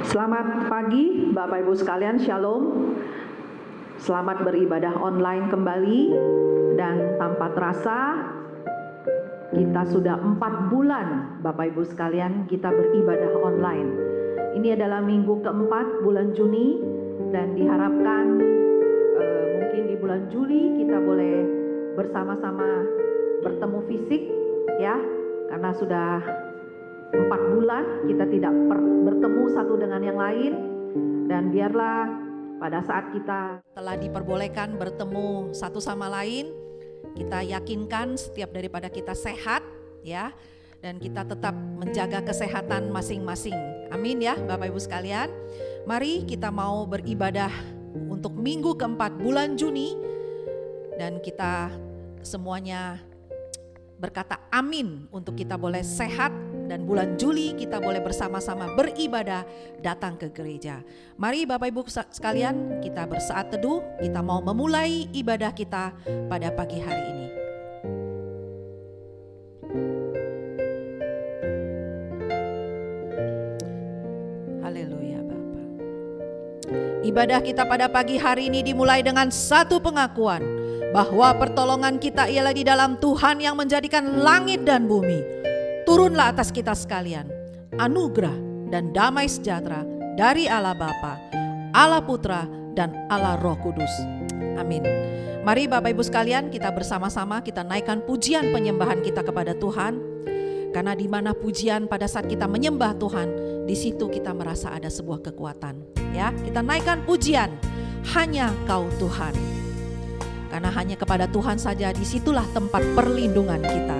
Selamat pagi Bapak Ibu sekalian, Shalom. Selamat beribadah online kembali. Dan tanpa terasa kita sudah 4 bulan Bapak Ibu sekalian kita beribadah online. Ini adalah minggu keempat bulan Juni. Dan diharapkan mungkin di bulan Juli kita boleh bersama-sama bertemu fisik ya. Karena sudah 4 bulan kita tidak bertemu satu dengan yang lain. Dan biarlah pada saat kita telah diperbolehkan bertemu satu sama lain, kita yakinkan setiap daripada kita sehat ya, dan kita tetap menjaga kesehatan masing-masing. Amin ya Bapak Ibu sekalian. Mari kita mau beribadah untuk minggu keempat bulan Juni, dan kita semuanya berkata amin untuk kita boleh sehat. Dan bulan Juli kita boleh bersama-sama beribadah, datang ke gereja. Mari Bapak Ibu sekalian, kita bersaat teduh, kita mau memulai ibadah kita pada pagi hari ini. Haleluya Bapak. Ibadah kita pada pagi hari ini dimulai dengan satu pengakuan bahwa pertolongan kita ialah di dalam Tuhan yang menjadikan langit dan bumi. Turunlah atas kita sekalian anugerah dan damai sejahtera dari Allah Bapa, Allah Putra, dan Allah Roh Kudus. Amin. Mari Bapak Ibu sekalian, kita bersama-sama kita naikkan pujian penyembahan kita kepada Tuhan. Karena di mana pujian pada saat kita menyembah Tuhan, di situ kita merasa ada sebuah kekuatan. Ya, kita naikkan pujian, hanya Kau Tuhan. Karena hanya kepada Tuhan saja disitulah tempat perlindungan kita.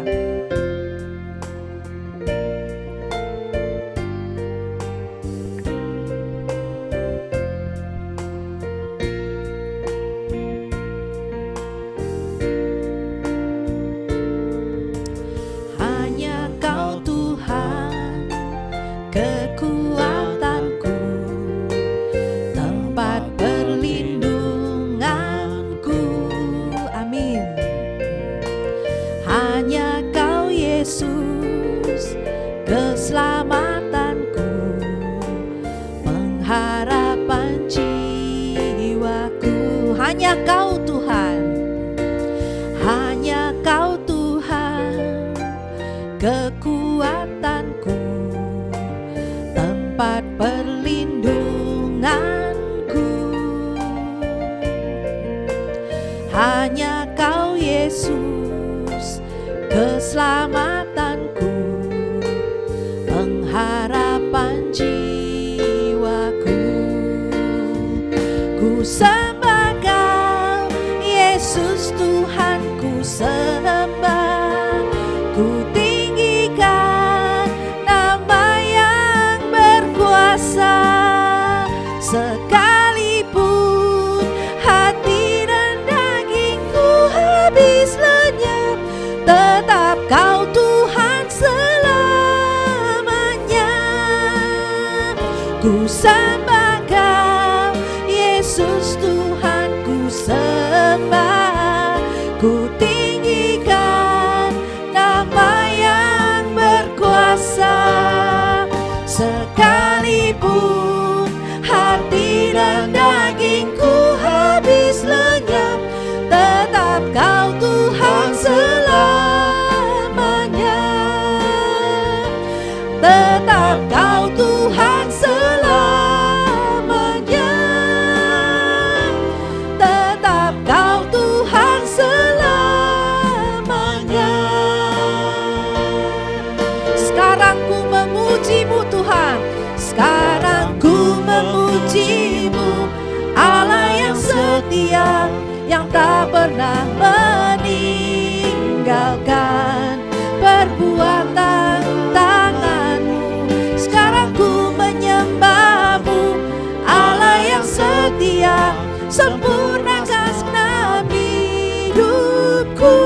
Yang tak pernah meninggalkan perbuatan tangan-Mu. Sekarang ku menyembah-Mu, Allah yang setia, sempurnakan senam hidupku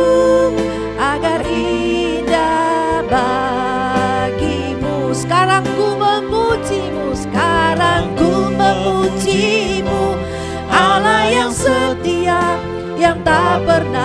agar indah bagi-Mu. Sekarang ku memuji-Mu, sekarang ku memuji-Mu, Allah yang setia, yang tak pernah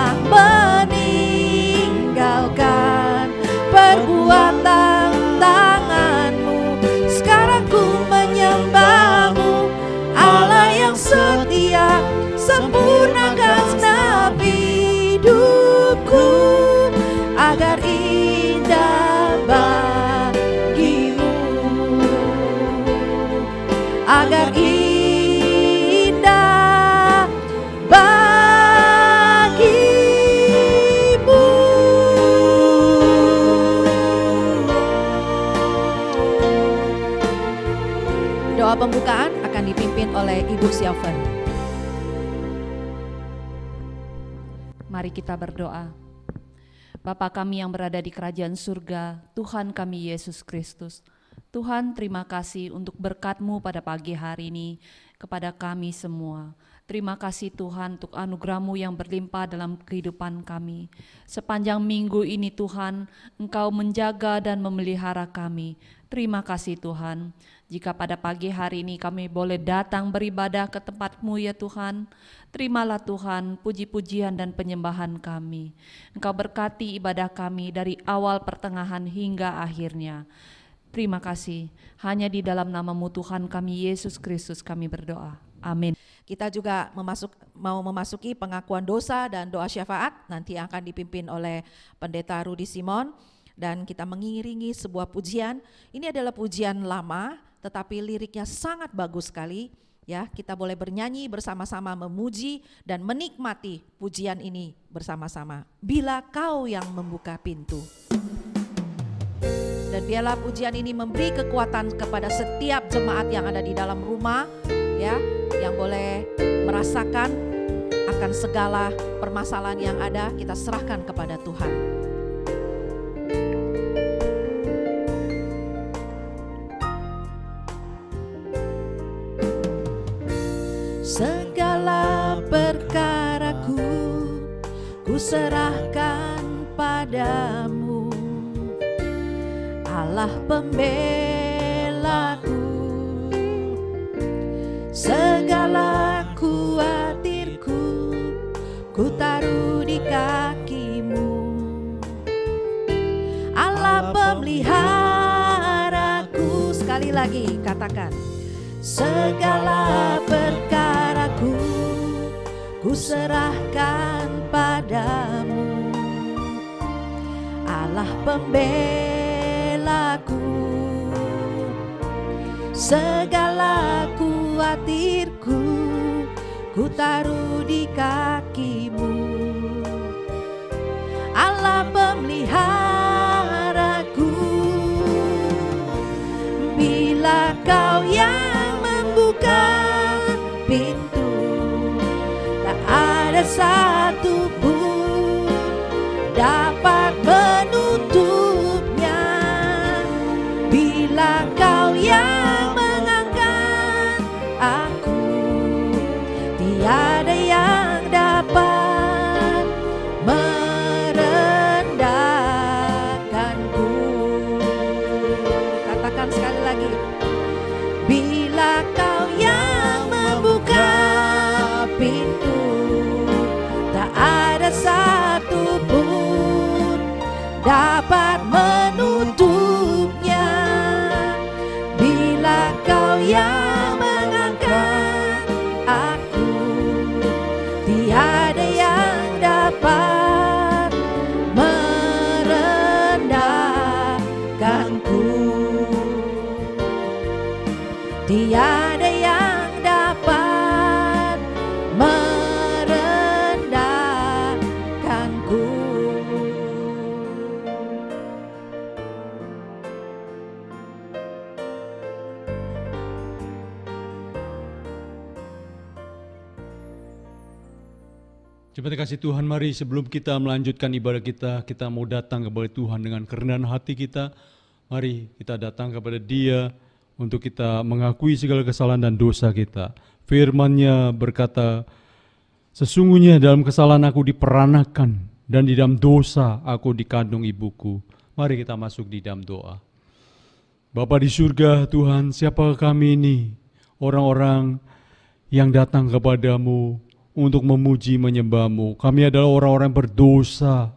agar indah bagimu. Doa pembukaan akan dipimpin oleh Ibu Sioven. Mari kita berdoa. Bapa kami yang berada di kerajaan surga, Tuhan kami Yesus Kristus. Tuhan, terima kasih untuk berkat-Mu pada pagi hari ini kepada kami semua. Terima kasih Tuhan untuk anugerah-Mu yang berlimpah dalam kehidupan kami. Sepanjang minggu ini Tuhan, Engkau menjaga dan memelihara kami. Terima kasih Tuhan. Jika pada pagi hari ini kami boleh datang beribadah ke tempat-Mu ya Tuhan, terimalah Tuhan puji-pujian dan penyembahan kami. Engkau berkati ibadah kami dari awal, pertengahan hingga akhirnya. Terima kasih. Hanya di dalam nama-Mu Tuhan kami Yesus Kristus kami berdoa. Amin. Kita juga mau memasuki pengakuan dosa dan doa syafaat, nanti akan dipimpin oleh Pendeta Rudi Simon, dan kita mengiringi sebuah pujian. Ini adalah pujian lama, tetapi liriknya sangat bagus sekali. Ya, kita boleh bernyanyi bersama-sama, memuji dan menikmati pujian ini bersama-sama. Bila Kau yang membuka pintu. Dan biarlah pujian ini memberi kekuatan kepada setiap jemaat yang ada di dalam rumah, ya, yang boleh merasakan akan segala permasalahan yang ada, kita serahkan kepada Tuhan. Segala perkaraku ku serahkan padamu, Allah pembelaku. Segala khawatirku ku taruh di kaki-Mu, Allah pemeliharaku. Sekali lagi katakan, segala perkaraku ku serahkan padamu, Allah pembelaku. Segala khawatirku ku taruh di kaki-Mu, Allah pemeliharaku. Bila Kau yang membuka pintu, tak ada satu pun dapat menutupnya. Bila Kau yang mengangkat aku, tiada yang dapat merendahkanku. Katakan sekali lagi, bila Kau yang membuka pintu, tak ada satu pun dapat menutupnya. Bila Kau yang mengangkat aku, tiada yang dapat merendahkanku. Tiada yang dapat merendahkanku. Terima kasih Tuhan, mari sebelum kita melanjutkan ibadah kita, kita mau datang kepada Tuhan dengan kerendahan hati kita. Mari kita datang kepada Dia untuk kita mengakui segala kesalahan dan dosa kita. Firman-Nya berkata, sesungguhnya dalam kesalahan aku diperanakan dan di dalam dosa aku dikandung ibuku. Mari kita masuk di dalam doa. Bapa di surga, Tuhan, siapakah kami ini? Orang-orang yang datang kepadamu untuk memuji menyembah-Mu. Kami adalah orang-orang berdosa.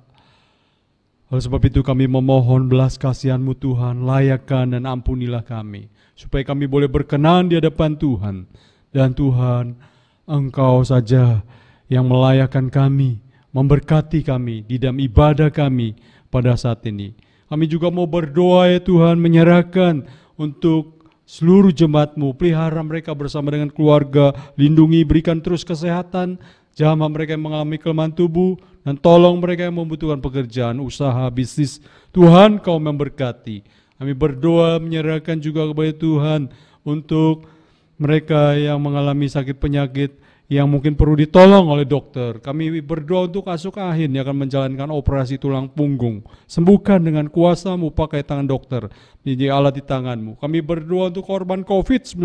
Oleh sebab itu kami memohon belas kasihan-Mu Tuhan, layakkan dan ampunilah kami, supaya kami boleh berkenan di hadapan Tuhan. Dan Tuhan, Engkau saja yang melayakkan kami, memberkati kami di dalam ibadah kami pada saat ini. Kami juga mau berdoa ya Tuhan, menyerahkan untuk seluruh jemaat-Mu, pelihara mereka bersama dengan keluarga, lindungi, berikan terus kesehatan, jamah mereka yang mengalami kelemahan tubuh, dan tolong mereka yang membutuhkan pekerjaan, usaha, bisnis. Tuhan, Kau memberkati. Kami berdoa menyerahkan juga kepada Tuhan untuk mereka yang mengalami sakit penyakit yang mungkin perlu ditolong oleh dokter. Kami berdoa untuk Asuk Ahin yang akan menjalankan operasi tulang punggung. Sembuhkan dengan kuasa-Mu, pakai tangan dokter, menjadi alat di tangan-Mu. Kami berdoa untuk korban COVID-19.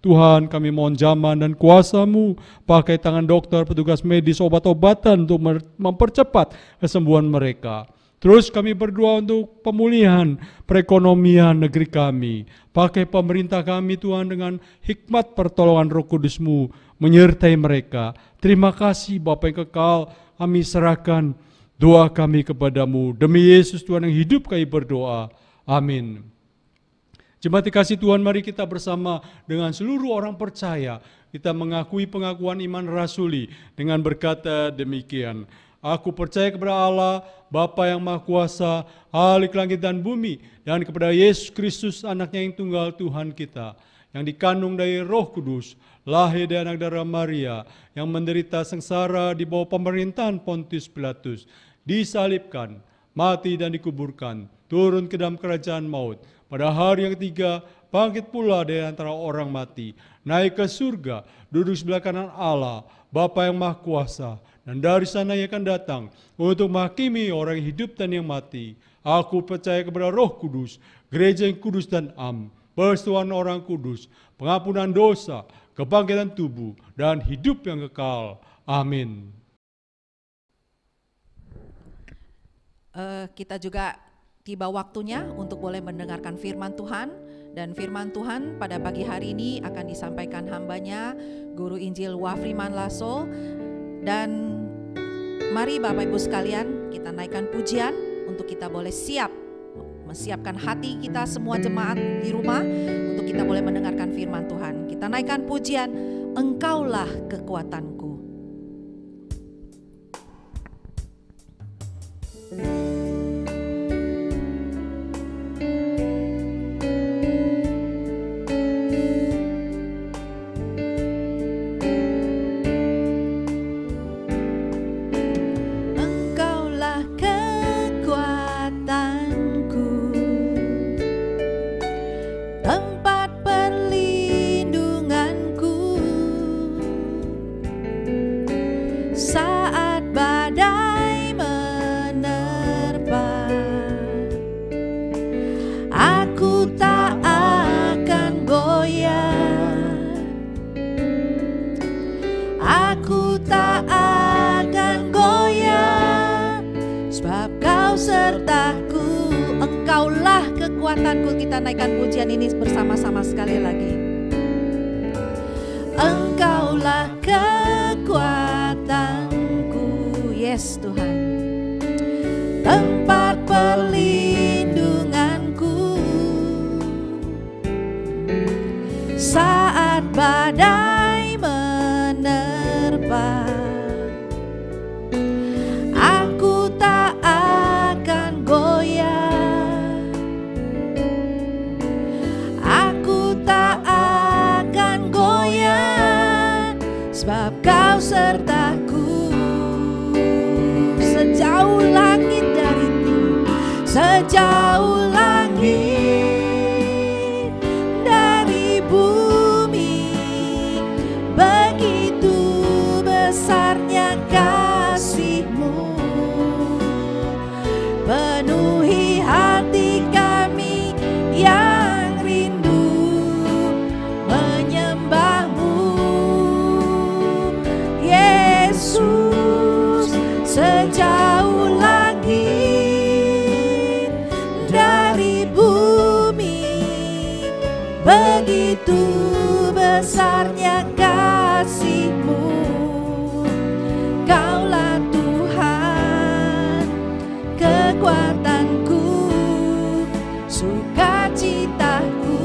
Tuhan, kami mohon zaman dan kuasa-Mu, pakai tangan dokter, petugas medis, obat-obatan untuk mempercepat kesembuhan mereka. Terus kami berdoa untuk pemulihan perekonomian negeri kami. Pakai pemerintah kami Tuhan dengan hikmat pertolongan Roh Kudus-Mu menyertai mereka. Terima kasih Bapa yang kekal, kami serahkan doa kami kepadamu. Demi Yesus Tuhan yang hidup kami berdoa. Amin. Jemaat dikasihi Tuhan, mari kita bersama dengan seluruh orang percaya. Kita mengakui pengakuan iman rasuli dengan berkata demikian. Aku percaya kepada Allah, Bapa yang Maha Kuasa, Khalik langit dan bumi, dan kepada Yesus Kristus, anaknya yang tunggal Tuhan kita, yang dikandung dari Roh Kudus, lahir dari anak darah Maria, yang menderita sengsara di bawah pemerintahan Pontius Pilatus, disalibkan, mati dan dikuburkan, turun ke dalam kerajaan maut. Pada hari yang ketiga, bangkit pula dari antara orang mati, naik ke surga, duduk sebelah kanan Allah, Bapa yang Maha Kuasa, dan dari sana ia akan datang untuk menghakimi orang yang hidup dan yang mati. Aku percaya kepada Roh Kudus, gereja yang kudus dan am, persekutuan orang kudus, pengampunan dosa, kebangkitan tubuh, dan hidup yang kekal. Amin. Kita juga tiba waktunya untuk boleh mendengarkan firman Tuhan. Dan firman Tuhan pada pagi hari ini akan disampaikan hambanya, Guru Injil Wafriman Lasso. Dan mari Bapak Ibu sekalian, kita naikkan pujian untuk kita boleh menyiapkan hati kita semua jemaat di rumah untuk kita boleh mendengarkan firman Tuhan. Kita naikkan pujian, Engkaulah kekuatanku. Kita naikkan pujian ini bersama-sama sekali lagi. Engkaulah kekuatanku, yes Tuhan, tempat perlindunganku saat badai menerpa. Aku tak akan goyah, sebab Kau sertaku. Sejauh langit dari timur, sejauh langit dari bumi, begitu besarnya kasih-Mu, penuhi hati kami yang rindu menyembah-Mu. Yesus, sejauh langit dari bumi, begitu besarnya kasih-Mu. Kaulah Tuhan, kekuatanku, sukacitaku.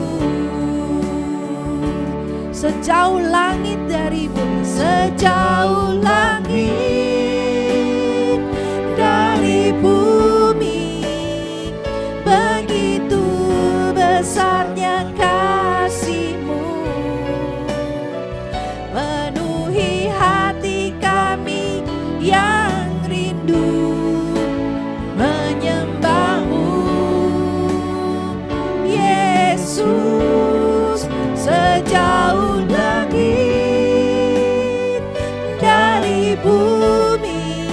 Sejauh langit dari bumi, sejauh langit dari bumi, begitu besarnya kasih-Mu. Yesus, sejauh langit dari bumi,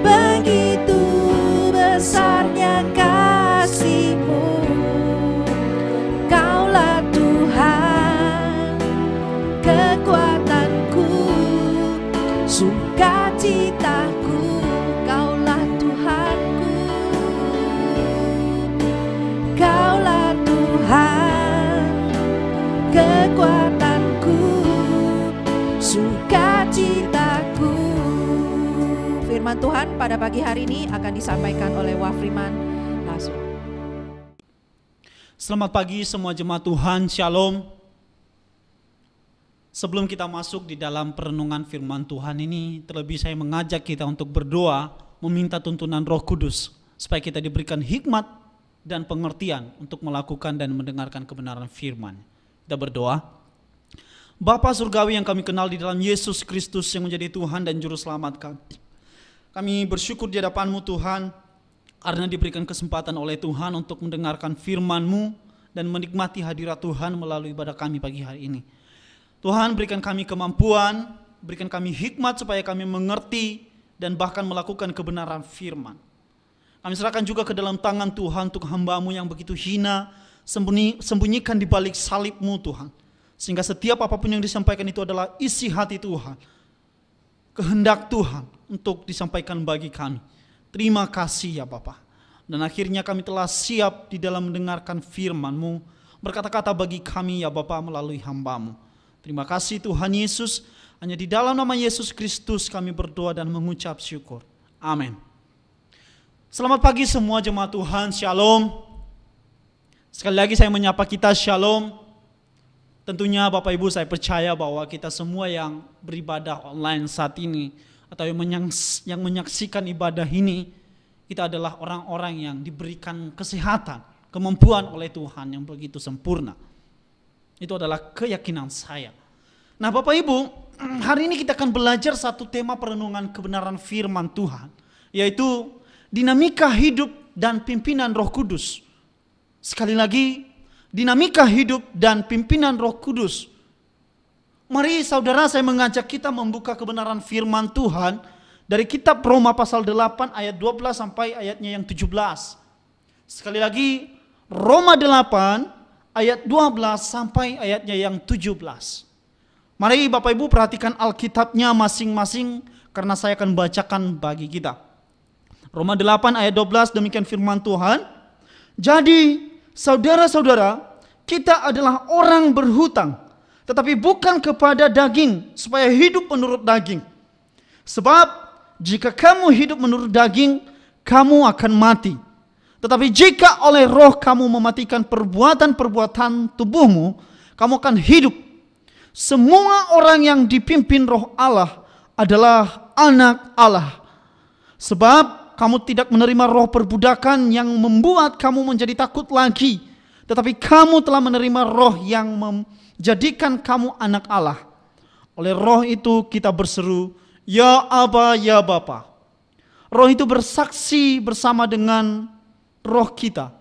begitu besarnya kasih-Mu. Kaulah Tuhan, kekuatanku, sukacitaku. Kaulah Tuhanku, Kaulah Tuhan, kekuatanku, sukacitaku. Firman Tuhan pada pagi hari ini akan disampaikan oleh Wafriman Langsung. Selamat pagi semua jemaat Tuhan, Shalom. Sebelum kita masuk di dalam perenungan firman Tuhan ini, terlebih saya mengajak kita untuk berdoa, meminta tuntunan Roh Kudus, supaya kita diberikan hikmat dan pengertian untuk melakukan dan mendengarkan kebenaran firman. Kita berdoa. Bapa Surgawi yang kami kenal di dalam Yesus Kristus yang menjadi Tuhan dan Juru Selamat kami. Kami bersyukur di hadapan-Mu Tuhan, karena diberikan kesempatan oleh Tuhan untuk mendengarkan firman-Mu dan menikmati hadirat Tuhan melalui ibadah kami pagi hari ini. Tuhan, berikan kami kemampuan, berikan kami hikmat supaya kami mengerti dan bahkan melakukan kebenaran firman. Kami serahkan juga ke dalam tangan Tuhan untuk hamba-Mu yang begitu hina, sembunyikan di balik salib-Mu Tuhan. Sehingga setiap apapun yang disampaikan itu adalah isi hati Tuhan, kehendak Tuhan untuk disampaikan bagi kami. Terima kasih ya Bapa. Dan akhirnya kami telah siap di dalam mendengarkan firman-Mu, berkata-kata bagi kami ya Bapa melalui hamba-Mu. Terima kasih Tuhan Yesus, hanya di dalam nama Yesus Kristus kami berdoa dan mengucap syukur. Amin. Selamat pagi semua jemaat Tuhan, Shalom. Sekali lagi saya menyapa kita Shalom. Tentunya Bapak Ibu saya percaya bahwa kita semua yang beribadah online saat ini, atau yang menyaksikan ibadah ini, kita adalah orang-orang yang diberikan kesehatan, kemampuan oleh Tuhan yang begitu sempurna. Itu adalah keyakinan saya. Nah Bapak Ibu, hari ini kita akan belajar satu tema perenungan kebenaran firman Tuhan, yaitu dinamika hidup dan pimpinan Roh Kudus. Sekali lagi, dinamika hidup dan pimpinan Roh Kudus. Mari saudara, saya mengajak kita membuka kebenaran firman Tuhan dari kitab Roma pasal 8 ayat 12 sampai ayatnya yang 17. Sekali lagi, Roma 8 ayat 12 sampai ayatnya yang 17. Mari Bapak Ibu perhatikan Alkitabnya masing-masing karena saya akan bacakan bagi kita. Roma 8 ayat 12, demikian firman Tuhan. Jadi saudara-saudara, kita adalah orang berhutang, tetapi bukan kepada daging, supaya hidup menurut daging. Sebab jika kamu hidup menurut daging, kamu akan mati. Tetapi jika oleh Roh kamu mematikan perbuatan-perbuatan tubuhmu, kamu akan hidup. Semua orang yang dipimpin Roh Allah adalah anak Allah. Sebab kamu tidak menerima roh perbudakan yang membuat kamu menjadi takut lagi, tetapi kamu telah menerima Roh yang jadikan kamu anak Allah. Oleh Roh itu kita berseru, Ya Aba, Ya Bapa. Roh itu bersaksi bersama dengan roh kita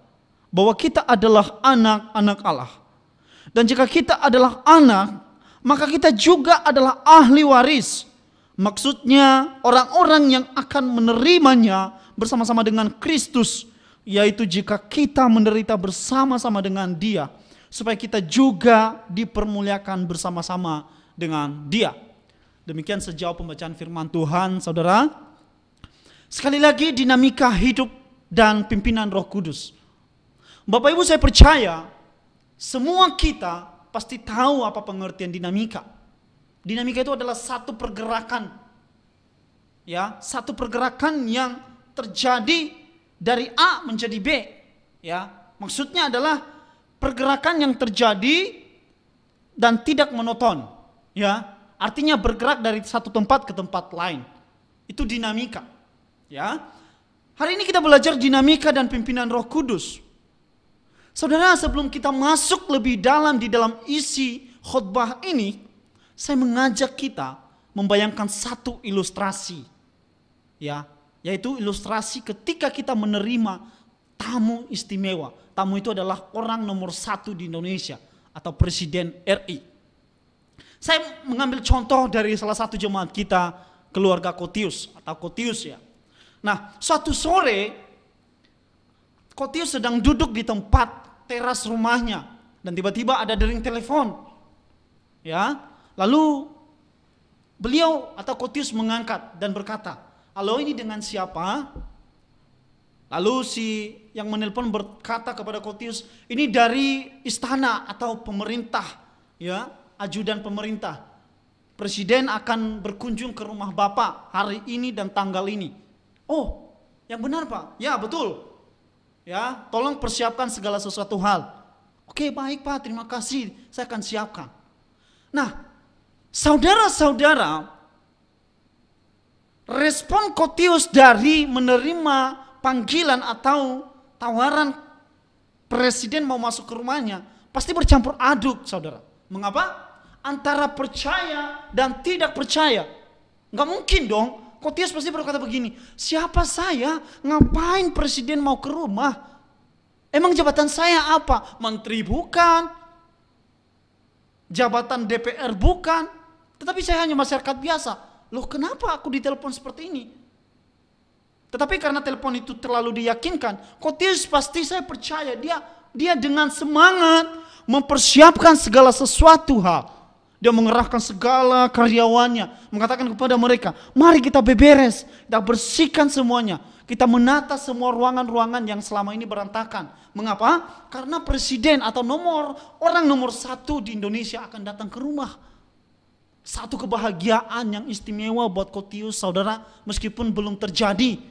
bahwa kita adalah anak-anak Allah. Dan jika kita adalah anak, maka kita juga adalah ahli waris. Maksudnya orang-orang yang akan menerimanya bersama-sama dengan Kristus, yaitu jika kita menderita bersama-sama dengan Dia, supaya kita juga dipermuliakan bersama-sama dengan Dia. Demikian sejauh pembacaan firman Tuhan, saudara. Sekali lagi, dinamika hidup dan pimpinan Roh Kudus. Bapak Ibu, saya percaya semua kita pasti tahu apa pengertian dinamika. Dinamika itu adalah satu pergerakan, ya, satu pergerakan yang terjadi dari A menjadi B, ya. Maksudnya adalah pergerakan yang terjadi dan tidak monoton, ya. Artinya bergerak dari satu tempat ke tempat lain. Itu dinamika, ya. Hari ini kita belajar dinamika dan pimpinan Roh Kudus. Saudara, sebelum kita masuk lebih dalam di dalam isi khotbah ini, saya mengajak kita membayangkan satu ilustrasi, ya, yaitu ilustrasi ketika kita menerima tamu istimewa. Tamu itu adalah orang nomor 1 di Indonesia atau Presiden RI. Saya mengambil contoh dari salah satu jemaat kita, keluarga Kotius atau Kotius ya. Nah, suatu sore Kotius sedang duduk di tempat teras rumahnya dan tiba-tiba ada dering telepon. Ya, lalu beliau atau Kotius mengangkat dan berkata, "Halo, ini dengan siapa?" Lalu si yang menelpon berkata kepada Kotius, "Ini dari istana atau pemerintah, ya, ajudan pemerintah. Presiden akan berkunjung ke rumah Bapak hari ini dan tanggal ini." "Oh, yang benar Pak." "Ya, betul. Ya, tolong persiapkan segala sesuatu hal." "Oke, baik Pak, terima kasih, saya akan siapkan." Nah, saudara-saudara, respon Kotius dari menerima panggilan atau tawaran presiden mau masuk ke rumahnya pasti bercampur aduk, saudara. Mengapa? Antara percaya dan tidak percaya. Nggak mungkin dong. Kotius pasti berkata begini, "Siapa saya? Ngapain presiden mau ke rumah? Emang jabatan saya apa? Menteri bukan, jabatan DPR bukan, tetapi saya hanya masyarakat biasa. Loh, kenapa aku ditelepon seperti ini?" Tetapi karena telepon itu terlalu diyakinkan, Kotius pasti saya percaya dia dengan semangat mempersiapkan segala sesuatu hal. Dia mengerahkan segala karyawannya, mengatakan kepada mereka, "Mari kita beberes, kita bersihkan semuanya. Kita menata semua ruangan-ruangan yang selama ini berantakan." Mengapa? Karena presiden atau orang nomor 1 di Indonesia akan datang ke rumah. Satu kebahagiaan yang istimewa buat Kotius, saudara, meskipun belum terjadi.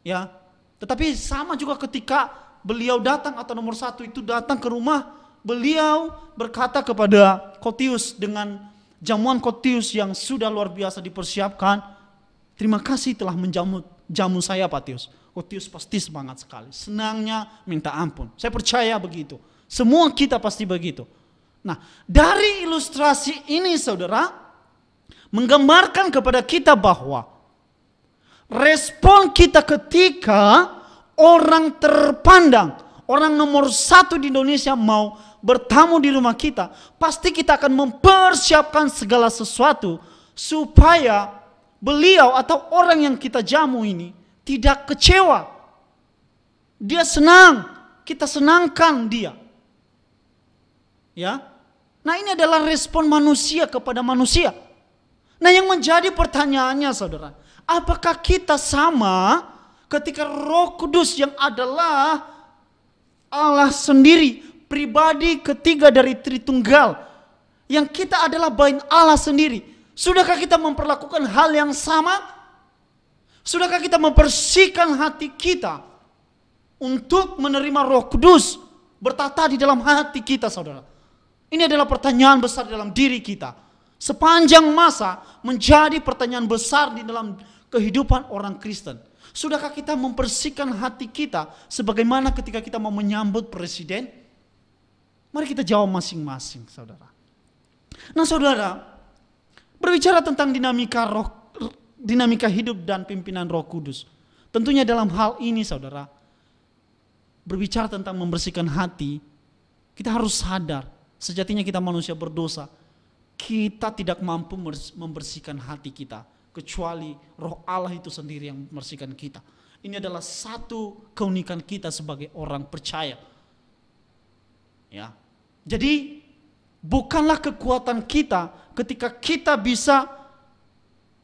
Ya, tetapi sama juga ketika beliau datang atau nomor 1 itu datang ke rumah, beliau berkata kepada Kotius dengan jamuan Kotius yang sudah luar biasa dipersiapkan, "Terima kasih telah menjamu saya Pak Tius." Kotius pasti semangat sekali, senangnya minta ampun. Saya percaya begitu. Semua kita pasti begitu. Nah, dari ilustrasi ini saudara, menggambarkan kepada kita bahwa respon kita ketika orang terpandang, orang nomor 1 di Indonesia mau bertamu di rumah kita, pasti kita akan mempersiapkan segala sesuatu supaya beliau atau orang yang kita jamu ini tidak kecewa. Dia senang, kita senangkan dia. Ya. Nah, ini adalah respon manusia kepada manusia. Nah, yang menjadi pertanyaannya saudara, apakah kita sama ketika Roh Kudus yang adalah Allah sendiri, pribadi ketiga dari Tritunggal, yang kita adalah bain Allah sendiri, sudahkah kita memperlakukan hal yang sama? Sudahkah kita membersihkan hati kita untuk menerima Roh Kudus bertata di dalam hati kita, saudara? Ini adalah pertanyaan besar dalam diri kita. Sepanjang masa menjadi pertanyaan besar di dalam kehidupan orang Kristen. Sudahkah kita membersihkan hati kita sebagaimana ketika kita mau menyambut presiden? Mari kita jawab masing-masing, saudara. Nah, saudara, berbicara tentang dinamika hidup dan pimpinan Roh Kudus. Tentunya dalam hal ini, saudara, berbicara tentang membersihkan hati, kita harus sadar, sejatinya kita manusia berdosa. Kita tidak mampu membersihkan hati kita, kecuali Roh Allah itu sendiri yang membersihkan kita. Ini adalah satu keunikan kita sebagai orang percaya. Ya. Jadi bukanlah kekuatan kita ketika kita bisa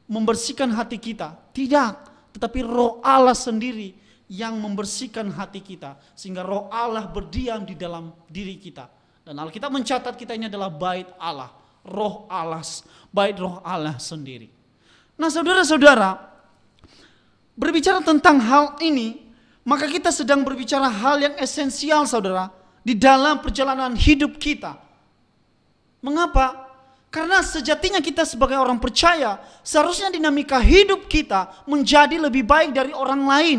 membersihkan hati kita. Tidak, tetapi Roh Allah sendiri yang membersihkan hati kita sehingga Roh Allah berdiam di dalam diri kita. Dan Alkitab mencatat kita ini adalah bait Allah, Roh Allah, bait Roh Allah sendiri. Nah, saudara-saudara, berbicara tentang hal ini, maka kita sedang berbicara hal yang esensial, saudara, di dalam perjalanan hidup kita. Mengapa? Karena sejatinya kita sebagai orang percaya, seharusnya dinamika hidup kita menjadi lebih baik dari orang lain.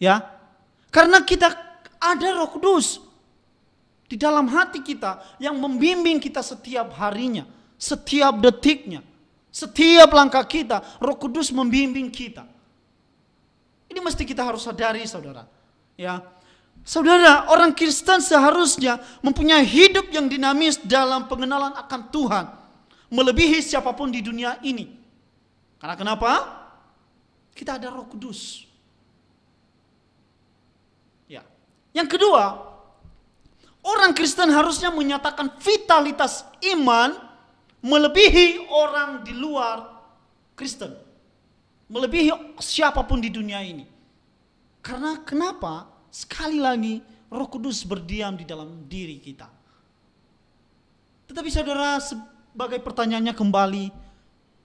Ya, karena kita ada Roh Kudus di dalam hati kita yang membimbing kita setiap harinya, setiap detiknya, setiap langkah kita. Roh Kudus membimbing kita. Ini mesti kita harus sadari, saudara. Ya, saudara, orang Kristen seharusnya mempunyai hidup yang dinamis dalam pengenalan akan Tuhan, melebihi siapapun di dunia ini. Karena kenapa? Kita ada Roh Kudus. Ya. Yang kedua, orang Kristen harusnya menyatakan vitalitas iman melebihi orang di luar Kristen, melebihi siapapun di dunia ini. Karena kenapa? Sekali lagi, Roh Kudus berdiam di dalam diri kita. Tetapi saudara, sebagai pertanyaannya kembali,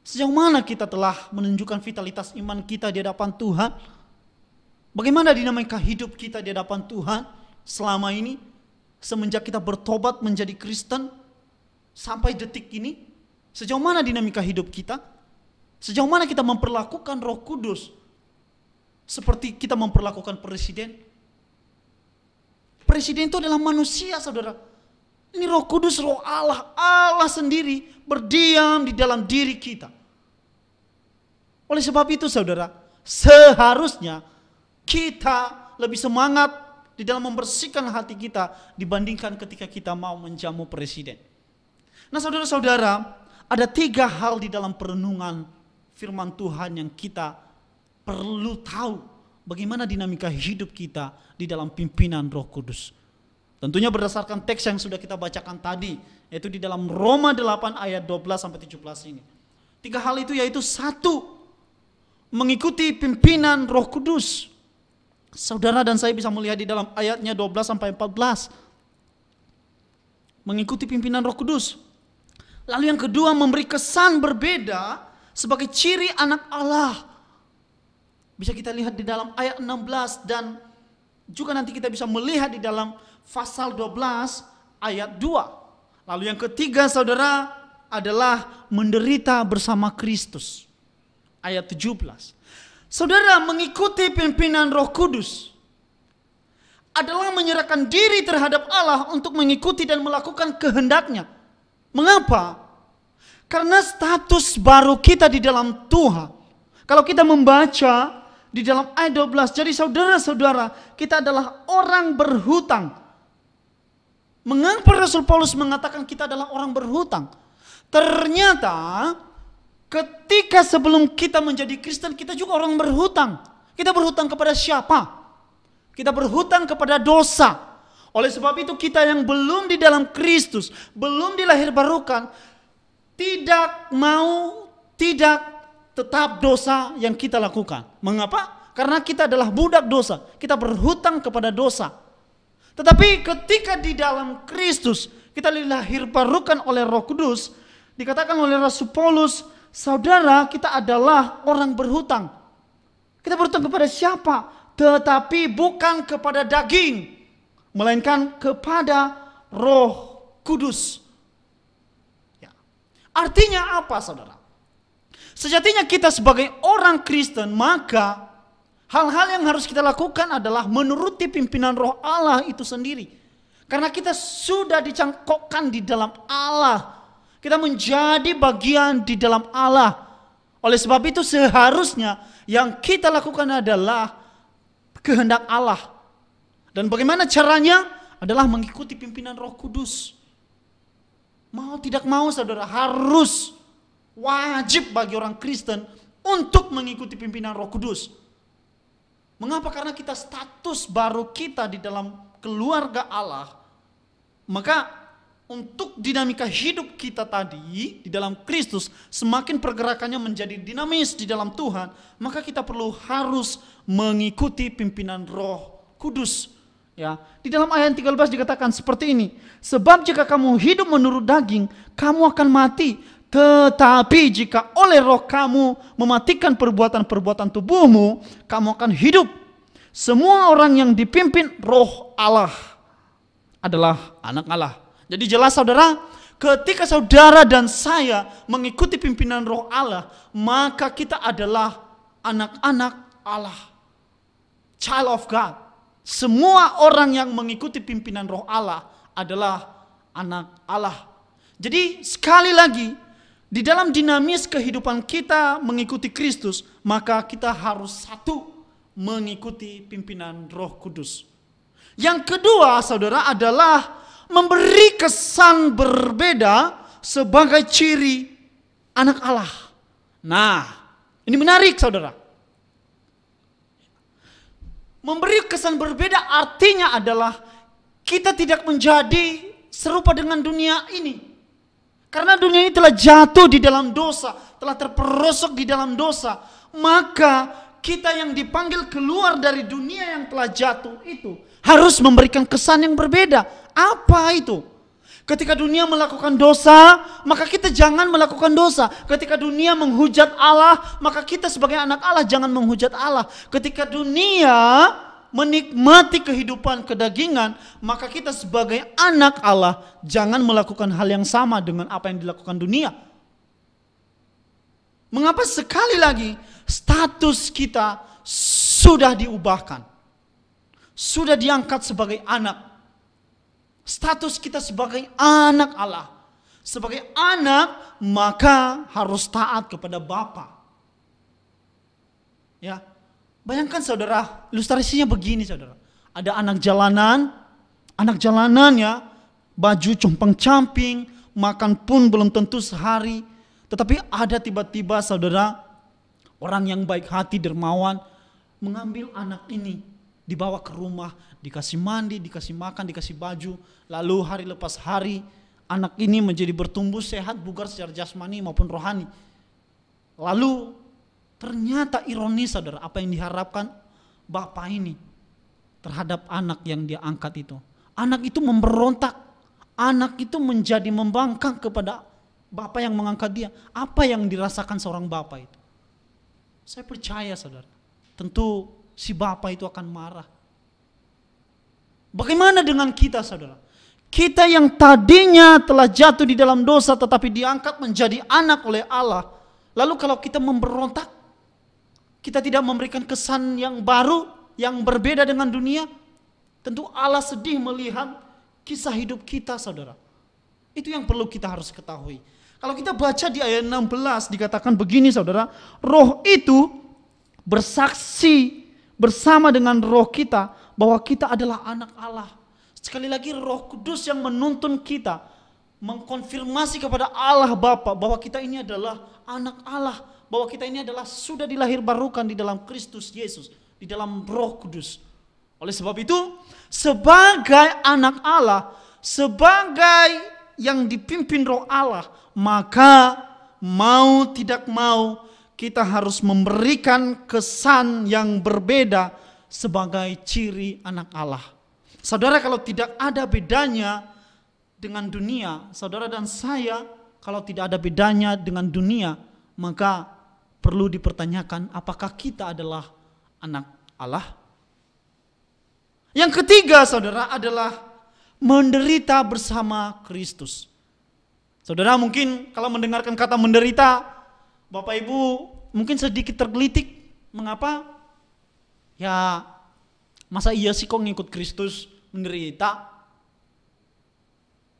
sejauh mana kita telah menunjukkan vitalitas iman kita di hadapan Tuhan? Bagaimana dinamika hidup kita di hadapan Tuhan selama ini? Semenjak kita bertobat menjadi Kristen sampai detik ini, sejauh mana dinamika hidup kita? Sejauh mana kita memperlakukan Roh Kudus seperti kita memperlakukan presiden? Presiden itu adalah manusia, saudara. Ini Roh Kudus, Roh Allah, Allah sendiri berdiam di dalam diri kita. Oleh sebab itu, saudara, seharusnya kita lebih semangat di dalam membersihkan hati kita dibandingkan ketika kita mau menjamu presiden. Nah, saudara-saudara, ada 3 hal di dalam perenungan firman Tuhan yang kita perlu tahu bagaimana dinamika hidup kita di dalam pimpinan Roh Kudus. Tentunya berdasarkan teks yang sudah kita bacakan tadi, yaitu di dalam Roma 8 ayat 12 sampai 17 ini. 3 hal itu yaitu 1, mengikuti pimpinan Roh Kudus. Saudara dan saya bisa melihat di dalam ayatnya 12 sampai 14. Mengikuti pimpinan Roh Kudus. Lalu yang kedua, memberi kesan berbeda sebagai ciri anak Allah. Bisa kita lihat di dalam ayat 16 dan juga nanti kita bisa melihat di dalam pasal 12 ayat 2. Lalu yang ketiga, saudara, adalah menderita bersama Kristus. Ayat 17. Saudara, mengikuti pimpinan Roh Kudus adalah menyerahkan diri terhadap Allah untuk mengikuti dan melakukan kehendak-Nya. Mengapa? Karena status baru kita di dalam Tuhan. Kalau kita membaca di dalam ayat 12, jadi saudara-saudara, kita adalah orang berhutang. Mengapa Rasul Paulus mengatakan kita adalah orang berhutang? Ternyata ketika sebelum kita menjadi Kristen, kita juga orang berhutang. Kita berhutang kepada siapa? Kita berhutang kepada dosa. Oleh sebab itu kita yang belum di dalam Kristus, belum dilahirbarukan, tidak tetap dosa yang kita lakukan. Mengapa? Karena kita adalah budak dosa. Kita berhutang kepada dosa. Tetapi ketika di dalam Kristus, kita dilahirbarukan oleh Roh Kudus, dikatakan oleh Rasul Paulus, saudara, kita adalah orang berhutang. Kita berhutang kepada siapa? Tetapi bukan kepada daging, melainkan kepada Roh Kudus. Ya. Artinya apa, saudara? Sejatinya kita sebagai orang Kristen, maka hal-hal yang harus kita lakukan adalah menuruti pimpinan Roh Allah itu sendiri. Karena kita sudah dicangkokkan di dalam Allah. Kita menjadi bagian di dalam Allah. Oleh sebab itu seharusnya yang kita lakukan adalah kehendak Allah. Dan bagaimana caranya? Adalah mengikuti pimpinan Roh Kudus. Mau tidak mau, saudara, harus wajib bagi orang Kristen untuk mengikuti pimpinan Roh Kudus. Mengapa? Karena kita status baru kita di dalam keluarga Allah. Maka untuk dinamika hidup kita tadi di dalam Kristus, semakin pergerakannya menjadi dinamis di dalam Tuhan, maka kita harus mengikuti pimpinan Roh Kudus. Ya, di dalam ayat 13 dikatakan seperti ini, sebab jika kamu hidup menurut daging, kamu akan mati. Tetapi jika oleh Roh kamu mematikan perbuatan-perbuatan tubuhmu, kamu akan hidup. Semua orang yang dipimpin Roh Allah adalah anak Allah. Jadi jelas, saudara, ketika saudara dan saya mengikuti pimpinan Roh Allah, maka kita adalah anak-anak Allah, child of God. Semua orang yang mengikuti pimpinan Roh Allah adalah anak Allah. Jadi sekali lagi, di dalam dinamis kehidupan kita mengikuti Kristus, maka kita harus satu, mengikuti pimpinan Roh Kudus. Yang kedua, saudara, adalah memberi kesan berbeda sebagai ciri anak Allah. Nah, ini menarik, saudara. Memberi kesan berbeda artinya adalah kita tidak menjadi serupa dengan dunia ini. Karena dunia ini telah jatuh di dalam dosa, telah terperosok di dalam dosa. Maka kita yang dipanggil keluar dari dunia yang telah jatuh itu harus memberikan kesan yang berbeda. Apa itu? Ketika dunia melakukan dosa, maka kita jangan melakukan dosa. Ketika dunia menghujat Allah, maka kita sebagai anak Allah jangan menghujat Allah. Ketika dunia menikmati kehidupan kedagingan, maka kita sebagai anak Allah jangan melakukan hal yang sama dengan apa yang dilakukan dunia. Mengapa? Sekali lagi, status kita sudah diubahkan. Sudah diangkat sebagai anak. Status kita sebagai anak Allah. Sebagai anak, maka harus taat kepada Bapa. Ya. Bayangkan, saudara, ilustrasinya begini, saudara. Ada anak jalanan ya, baju compang-camping, makan pun belum tentu sehari. Tetapi ada tiba-tiba, saudara, orang yang baik hati, dermawan, mengambil anak ini, dibawa ke rumah, dikasih mandi, dikasih makan, dikasih baju. Lalu hari lepas hari, anak ini menjadi bertumbuh sehat, bugar secara jasmani maupun rohani. Lalu ternyata ironis, saudara, apa yang diharapkan bapak ini terhadap anak yang dia angkat itu. Anak itu memberontak, anak itu menjadi membangkang kepada bapak yang mengangkat dia. Apa yang dirasakan seorang bapak itu? Saya percaya, saudara, tentu si bapak itu akan marah. Bagaimana dengan kita, saudara? Kita yang tadinya telah jatuh di dalam dosa tetapi diangkat menjadi anak oleh Allah. Lalu kalau kita memberontak, kita tidak memberikan kesan yang baru, yang berbeda dengan dunia, tentu Allah sedih melihat kisah hidup kita, saudara. Itu yang perlu kita harus ketahui. Kalau kita baca di ayat 16 dikatakan begini, saudara. Roh itu bersaksi bersama dengan roh kita bahwa kita adalah anak Allah. Sekali lagi, Roh Kudus yang menuntun kita, mengkonfirmasi kepada Allah Bapa bahwa kita ini adalah anak Allah, bahwa kita ini adalah sudah dilahirbarukan di dalam Kristus Yesus, di dalam Roh Kudus. Oleh sebab itu, sebagai anak Allah, sebagai yang dipimpin Roh Allah, maka mau tidak mau kita harus memberikan kesan yang berbeda sebagai ciri anak Allah. Saudara, kalau tidak ada bedanya dengan dunia, saudara dan saya kalau tidak ada bedanya dengan dunia, maka perlu dipertanyakan apakah kita adalah anak Allah. Yang ketiga, saudara, adalah menderita bersama Kristus. Saudara, mungkin kalau mendengarkan kata menderita, Bapak Ibu mungkin sedikit tergelitik. Mengapa? Ya, masa iya sih kok ngikut Kristus menderita?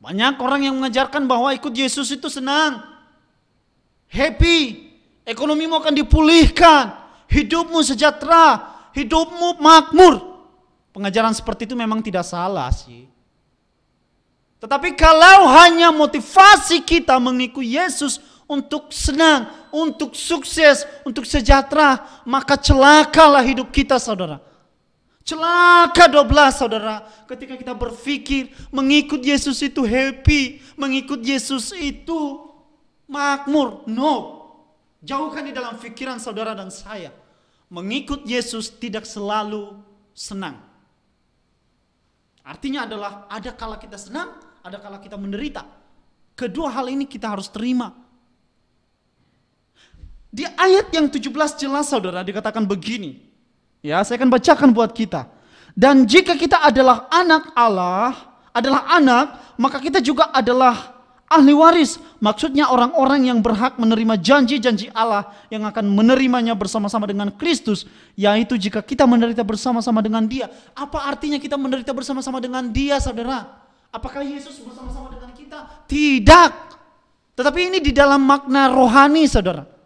Banyak orang yang mengajarkan bahwa ikut Yesus itu senang, happy, ekonomimu akan dipulihkan, hidupmu sejahtera, hidupmu makmur. Pengajaran seperti itu memang tidak salah sih. Tetapi kalau hanya motivasi kita mengikuti Yesus untuk senang, untuk sukses, untuk sejahtera, maka celakalah hidup kita, saudara. Celaka 12, saudara, ketika kita berpikir mengikut Yesus itu happy, mengikut Yesus itu makmur. No, jauhkan di dalam pikiran saudara dan saya. Mengikut Yesus tidak selalu senang. Artinya adalah ada kala kita senang, ada kala kita menderita. Kedua hal ini kita harus terima. Di ayat yang 17 jelas, saudara, dikatakan begini. Ya, saya akan bacakan buat kita. Dan jika kita adalah anak Allah, adalah anak, maka kita juga adalah ahli waris. Maksudnya orang-orang yang berhak menerima janji-janji Allah yang akan menerimanya bersama-sama dengan Kristus, yaitu jika kita menderita bersama-sama dengan Dia. Apa artinya kita menderita bersama-sama dengan Dia, saudara? Apakah Yesus bersama-sama dengan kita? Tidak. Tetapi ini di dalam makna rohani, saudara.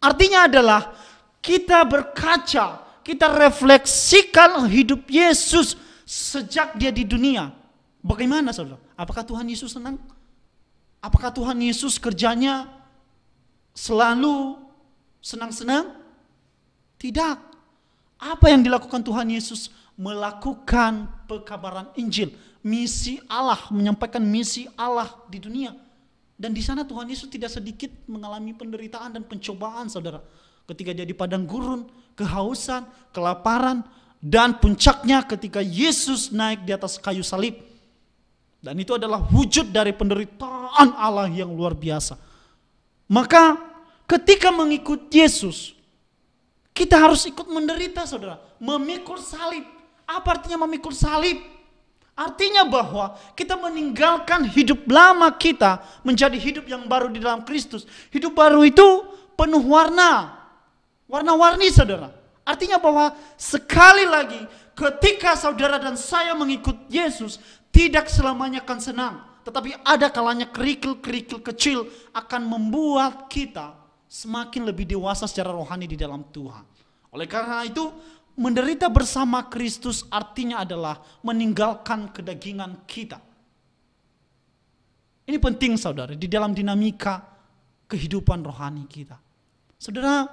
Artinya adalah kita berkaca, kita refleksikan hidup Yesus sejak dia di dunia. Bagaimana saudara? Apakah Tuhan Yesus senang? Apakah Tuhan Yesus kerjanya selalu senang-senang? Tidak. Apa yang dilakukan Tuhan Yesus? Melakukan pekabaran Injil, misi Allah, menyampaikan misi Allah di dunia. Dan di sana Tuhan Yesus tidak sedikit mengalami penderitaan dan pencobaan, saudara. Ketika dia di padang gurun, kehausan, kelaparan, dan puncaknya ketika Yesus naik di atas kayu salib. Dan itu adalah wujud dari penderitaan Allah yang luar biasa. Maka ketika mengikut Yesus, kita harus ikut menderita, saudara. Memikul salib. Apa artinya memikul salib? Artinya bahwa kita meninggalkan hidup lama kita menjadi hidup yang baru di dalam Kristus. Hidup baru itu penuh warna-warni, saudara. Artinya bahwa sekali lagi ketika saudara dan saya mengikut Yesus, tidak selamanya akan senang. Tetapi ada kalanya kerikil-kerikil kecil akan membuat kita semakin lebih dewasa secara rohani di dalam Tuhan. Oleh karena itu, menderita bersama Kristus artinya adalah meninggalkan kedagingan kita. Ini penting, saudara, di dalam dinamika kehidupan rohani kita. Saudara,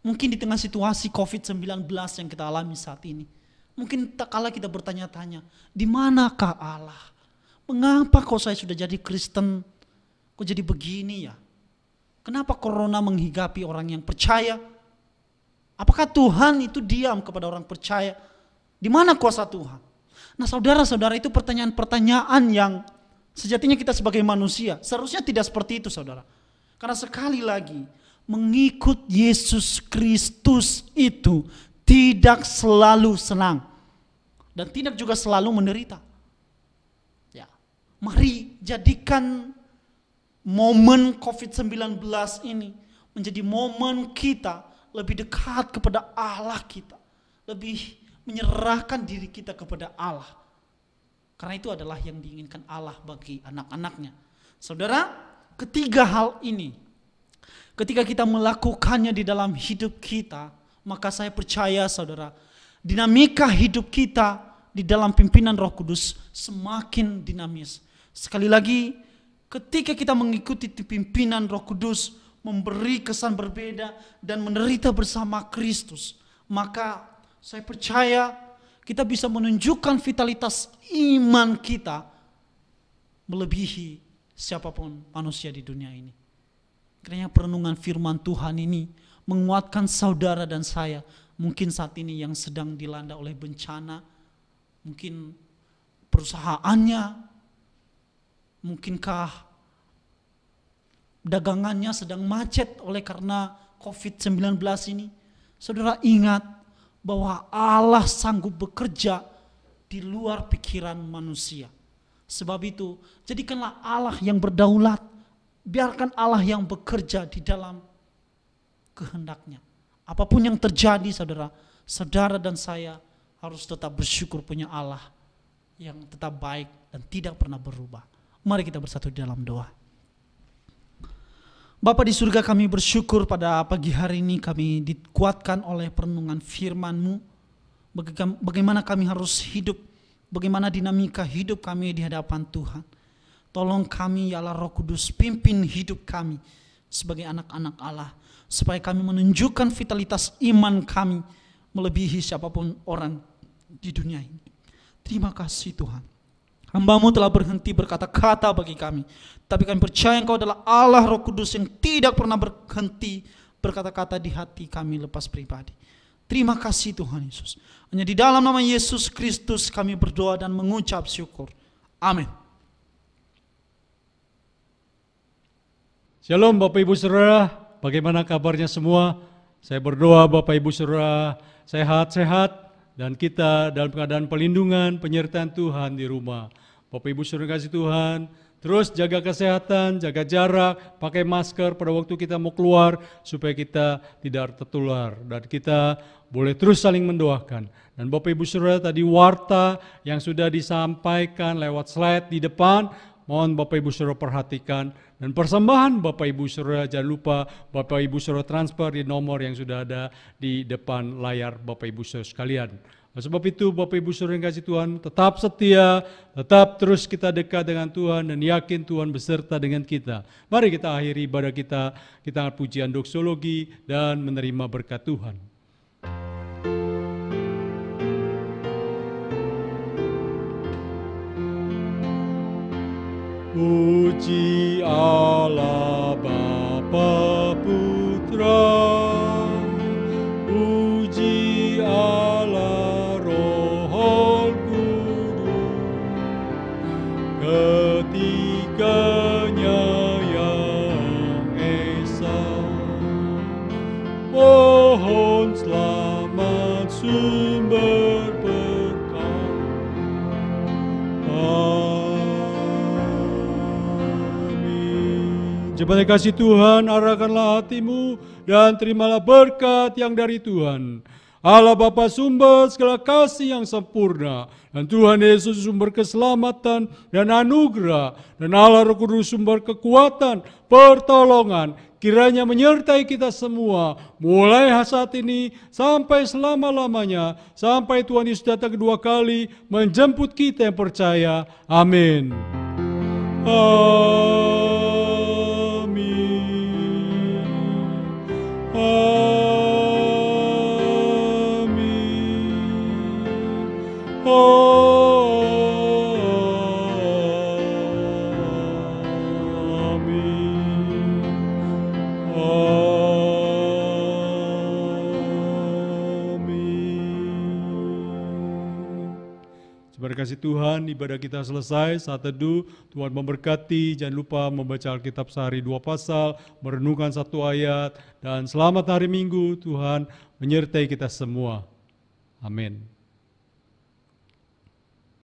mungkin di tengah situasi COVID-19 yang kita alami saat ini, mungkin tak kala kita bertanya-tanya, di manakah Allah? Mengapa kok saya sudah jadi Kristen, kok jadi begini ya? Kenapa corona menghigapi orang yang percaya? Apakah Tuhan itu diam kepada orang percaya? Di mana kuasa Tuhan? Nah, saudara-saudara, itu pertanyaan-pertanyaan yang sejatinya kita sebagai manusia seharusnya tidak seperti itu, saudara. Karena sekali lagi, mengikut Yesus Kristus itu tidak selalu senang dan tidak juga selalu menderita. Ya, mari jadikan momen COVID-19 ini menjadi momen kita lebih dekat kepada Allah kita, lebih menyerahkan diri kita kepada Allah. Karena itu adalah yang diinginkan Allah bagi anak-anaknya. Saudara, ketiga hal ini, ketika kita melakukannya di dalam hidup kita, maka saya percaya, saudara, dinamika hidup kita di dalam pimpinan Roh Kudus semakin dinamis. Sekali lagi, ketika kita mengikuti pimpinan Roh Kudus, memberi kesan berbeda dan menderita bersama Kristus, maka saya percaya kita bisa menunjukkan vitalitas iman kita melebihi siapapun manusia di dunia ini. Kiranya perenungan firman Tuhan ini menguatkan saudara dan saya, mungkin saat ini yang sedang dilanda oleh bencana, mungkin perusahaannya, mungkinkah dagangannya sedang macet oleh karena COVID-19 ini. Saudara, ingat bahwa Allah sanggup bekerja di luar pikiran manusia. Sebab itu, jadikanlah Allah yang berdaulat. Biarkan Allah yang bekerja di dalam kehendaknya. Apapun yang terjadi, saudara, saudara dan saya harus tetap bersyukur punya Allah yang tetap baik dan tidak pernah berubah. Mari kita bersatu di dalam doa. Bapa di surga, kami bersyukur pada pagi hari ini kami dikuatkan oleh perenungan firman-Mu. Bagaimana kami harus hidup, bagaimana dinamika hidup kami di hadapan Tuhan. Tolong kami, ya Allah Roh Kudus, pimpin hidup kami sebagai anak-anak Allah, supaya kami menunjukkan vitalitas iman kami melebihi siapapun orang di dunia ini. Terima kasih Tuhan. Hamba-Mu telah berhenti berkata-kata bagi kami, tapi kami percaya Engkau adalah Allah Roh Kudus yang tidak pernah berhenti berkata-kata di hati kami lepas pribadi. Terima kasih Tuhan Yesus. Hanya di dalam nama Yesus Kristus kami berdoa dan mengucap syukur. Amin. Shalom Bapak Ibu Saudara, bagaimana kabarnya semua? Saya berdoa Bapak Ibu Saudara sehat-sehat dan kita dalam keadaan pelindungan, penyertaan Tuhan di rumah. Bapak Ibu Saudara kasih Tuhan, terus jaga kesehatan, jaga jarak, pakai masker pada waktu kita mau keluar supaya kita tidak tertular dan kita boleh terus saling mendoakan. Dan Bapak Ibu Saudara, tadi warta yang sudah disampaikan lewat slide di depan, mohon Bapak Ibu Saudara perhatikan, dan persembahan Bapak Ibu Saudara jangan lupa Bapak Ibu Saudara transfer di nomor yang sudah ada di depan layar Bapak Ibu Saudara sekalian. Oleh sebab itu Bapak Ibu Saudara yang kasih Tuhan, tetap setia, tetap terus kita dekat dengan Tuhan dan yakin Tuhan beserta dengan kita. Mari kita akhiri ibadah kita angkat pujian doksologi dan menerima berkat Tuhan. Puji Allah Bapa Putra, puji Allah Roh Kudus, ketiganya yang esa. Mohon selamat sumber berkah. Jemaat kasih Tuhan, arahkanlah hatimu dan terimalah berkat yang dari Tuhan. Allah Bapa sumber segala kasih yang sempurna, dan Tuhan Yesus sumber keselamatan dan anugerah, dan Allah Roh Kudus sumber kekuatan, pertolongan, kiranya menyertai kita semua, mulai saat ini sampai selama-lamanya, sampai Tuhan Yesus datang kedua kali menjemput kita yang percaya. Amin. Kasih Tuhan, ibadah kita selesai, saat teduh, Tuhan memberkati, jangan lupa membaca Alkitab sehari 2 pasal, merenungkan 1 ayat, dan selamat hari Minggu, Tuhan menyertai kita semua. Amin.